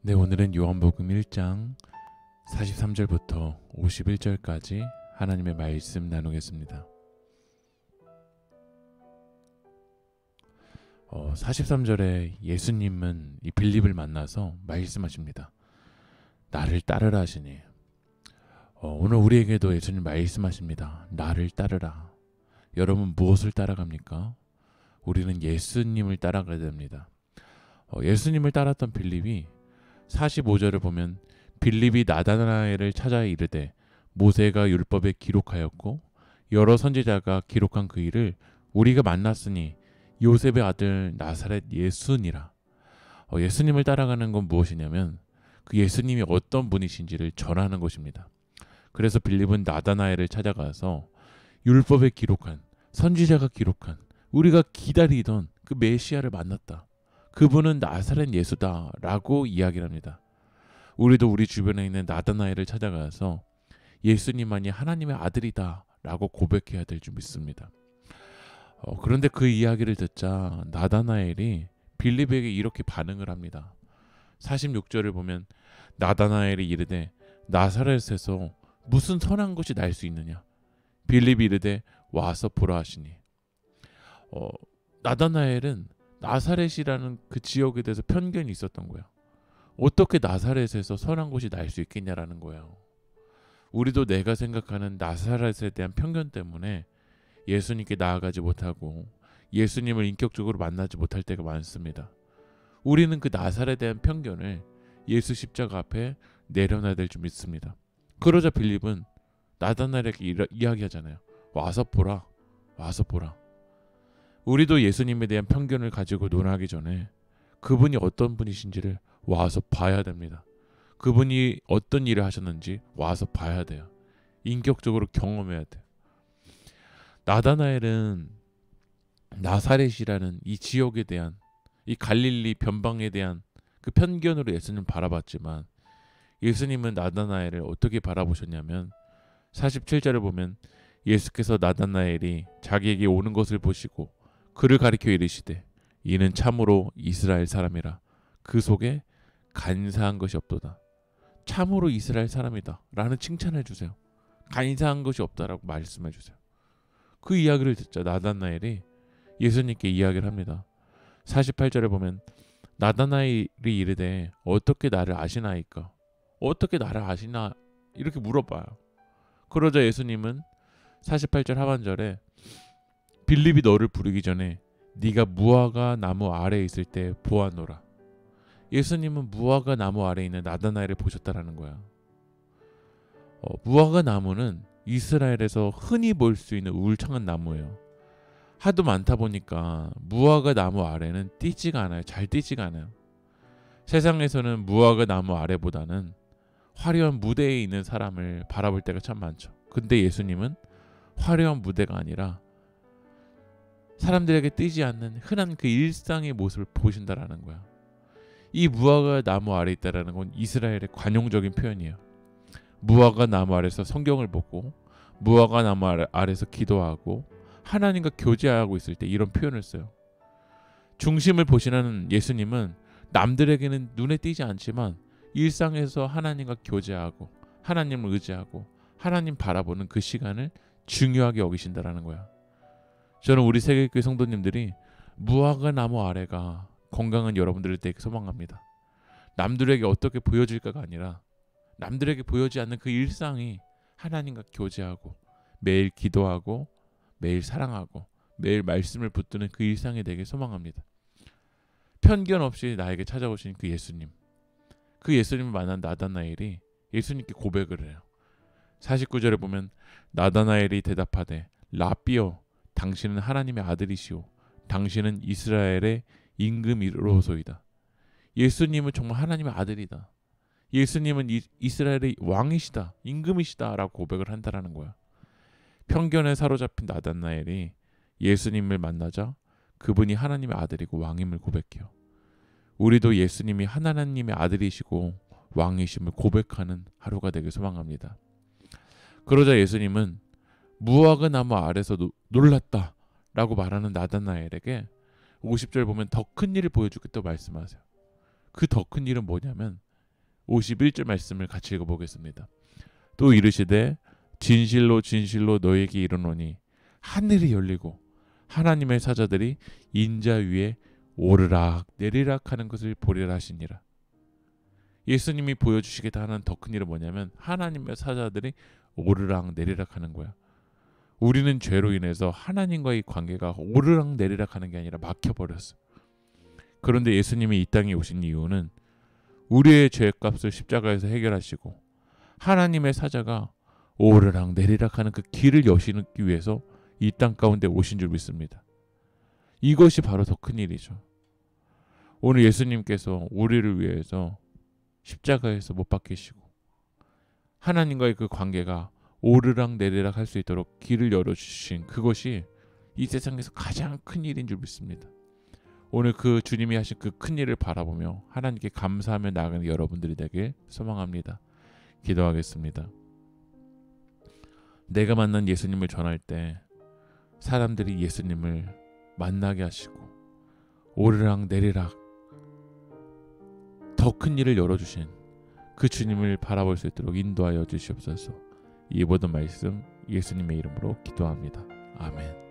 네, 오늘은 요한복음 1장 43절부터 51절까지 하나님의 말씀 나누겠습니다. 43절에 예수님은 이 빌립을 만나서 말씀하십니다. 나를 따르라 하시니, 오늘 우리에게도 예수님 말씀하십니다. 나를 따르라. 여러분 무엇을 따라갑니까? 우리는 예수님을 따라가야 됩니다. 예수님을 따랐던 빌립이 45절을 보면 빌립이 나다나엘을 찾아 이르되 모세가 율법에 기록하였고 여러 선지자가 기록한 그 일을 우리가 만났으니 요셉의 아들 나사렛 예수니라. 예수님을 따라가는 건 무엇이냐면 그 예수님이 어떤 분이신지를 전하는 것입니다. 그래서 빌립은 나다나엘을 찾아가서 율법에 기록한, 선지자가 기록한, 우리가 기다리던 그 메시아를 만났다. 그분은 나사렛 예수다 라고 이야기를 합니다. 우리도 우리 주변에 있는 나다나엘을 찾아가서 예수님만이 하나님의 아들이다 라고 고백해야 될 줄 믿습니다. 그런데 그 이야기를 듣자 나다나엘이 빌립에게 이렇게 반응을 합니다. 46절을 보면 나다나엘이 이르되 나사렛에서 무슨 선한 것이 날 수 있느냐? 빌립이 이르되 와서 보라 하시니. 나다나엘은 나사렛이라는 그 지역에 대해서 편견이 있었던 거예요. 어떻게 나사렛에서 선한 것이 날 수 있겠냐라는 거예요. 우리도 내가 생각하는 나사렛에 대한 편견 때문에 예수님께 나아가지 못하고 예수님을 인격적으로 만나지 못할 때가 많습니다. 우리는 그 나사렛에 대한 편견을 예수 십자가 앞에 내려놔야 될 줄 믿습니다. 그러자 빌립은 나다나엘에게 이야기하잖아요. 와서 보라. 와서 보라. 우리도 예수님에 대한 편견을 가지고 논하기 전에 그분이 어떤 분이신지를 와서 봐야 됩니다. 그분이 어떤 일을 하셨는지 와서 봐야 돼요. 인격적으로 경험해야 돼요. 나다나엘은 나사렛이라는 이 지역에 대한, 이 갈릴리 변방에 대한 그 편견으로 예수님을 바라봤지만 예수님은 나다나엘을 어떻게 바라보셨냐면 47절을 보면 예수께서 나다나엘이 자기에게 오는 것을 보시고 그를 가리켜 이르시되 이는 참으로 이스라엘 사람이라 그 속에 간사한 것이 없도다. 참으로 이스라엘 사람이다 라는 칭찬해 주세요. 간사한 것이 없다라고 말씀해 주세요. 그 이야기를 듣자 나다나엘이 예수님께 이야기를 합니다. 48절에 보면 나다나엘이 이르되 어떻게 나를 아시나이까? 어떻게 나를 아시나? 이렇게 물어봐요. 그러자 예수님은 48절 하반절에 빌립이 너를 부르기 전에 네가 무화과 나무 아래에 있을 때 보아노라. 예수님은 무화과 나무 아래에 있는 나다나엘을 보셨다라는 거야. 무화과 나무는 이스라엘에서 흔히 볼 수 있는 울창한 나무예요. 하도 많다 보니까 무화과 나무 아래는 띄지가 않아요. 잘 띄지가 않아요. 세상에서는 무화과 나무 아래보다는 화려한 무대에 있는 사람을 바라볼 때가 참 많죠. 근데 예수님은 화려한 무대가 아니라 사람들에게 띄지 않는 흔한 그 일상의 모습을 보신다라는 거야. 이 무화과 나무 아래 있다라는 건 이스라엘의 관용적인 표현이에요. 무화과 나무 아래서 성경을 보고 무화과 나무 아래서 기도하고 하나님과 교제하고 있을 때 이런 표현을 써요. 중심을 보시는 예수님은 남들에게는 눈에 띄지 않지만 일상에서 하나님과 교제하고 하나님을 의지하고 하나님 바라보는 그 시간을 중요하게 여기신다라는 거야. 저는 우리 세계교회 성도님들이 무화과 나무 아래가 건강한 여러분들을 되게 소망합니다. 남들에게 어떻게 보여질까가 아니라 남들에게 보여지지 않는 그 일상이 하나님과 교제하고 매일 기도하고 매일 사랑하고 매일 말씀을 붙드는 그 일상이 되게 소망합니다. 편견 없이 나에게 찾아오신 그 예수님, 그 예수님을 만난 나다나엘이 예수님께 고백을 해요. 49절에 보면 나다나엘이 대답하되 라삐여 당신은 하나님의 아들이시오 당신은 이스라엘의 임금이로소이다. 예수님은 정말 하나님의 아들이다. 예수님은 이스라엘의 왕이시다. 임금이시다 라고 고백을 한다라는 거야. 편견에 사로잡힌 나다나엘이 예수님을 만나자 그분이 하나님의 아들이고 왕임을 고백해요. 우리도 예수님이 하나님의 아들이시고 왕이심을 고백하는 하루가 되길 소망합니다. 그러자 예수님은 무화과 나무 아래서 놀랐다 라고 말하는 나다나엘에게 50절 보면 더 큰 일을 보여주겠다고 말씀하세요. 그 더 큰 일은 뭐냐면 51절 말씀을 같이 읽어보겠습니다. 또 이르시되 진실로 진실로 너에게 이르노니 하늘이 열리고 하나님의 사자들이 인자 위에 오르락 내리락 하는 것을 보리라 하시니라. 예수님이 보여주시겠다 하는 더 큰 일은 뭐냐면 하나님의 사자들이 오르락 내리락 하는 거야. 우리는 죄로 인해서 하나님과의 관계가 오르락 내리락 하는 게 아니라 막혀버렸어. 그런데 예수님이 이 땅에 오신 이유는 우리의 죄값을 십자가에서 해결하시고 하나님의 사자가 오르락 내리락 하는 그 길을 여시기 위해서 이 땅 가운데 오신 줄 믿습니다. 이것이 바로 더 큰 일이죠. 오늘 예수님께서 우리를 위해서 십자가에서 못 박히시고 하나님과의 그 관계가 오르락 내리락 할 수 있도록 길을 열어주신 그것이 이 세상에서 가장 큰 일인 줄 믿습니다. 오늘 그 주님이 하신 그 큰 일을 바라보며 하나님께 감사하며 나아가는 여러분들이 되길 소망합니다. 기도하겠습니다. 내가 만난 예수님을 전할 때 사람들이 예수님을 만나게 하시고 오르락 내리락 더 큰 일을 열어주신 그 주님을 바라볼 수 있도록 인도하여 주시옵소서. 이 모든 말씀 예수님의 이름으로 기도합니다. 아멘.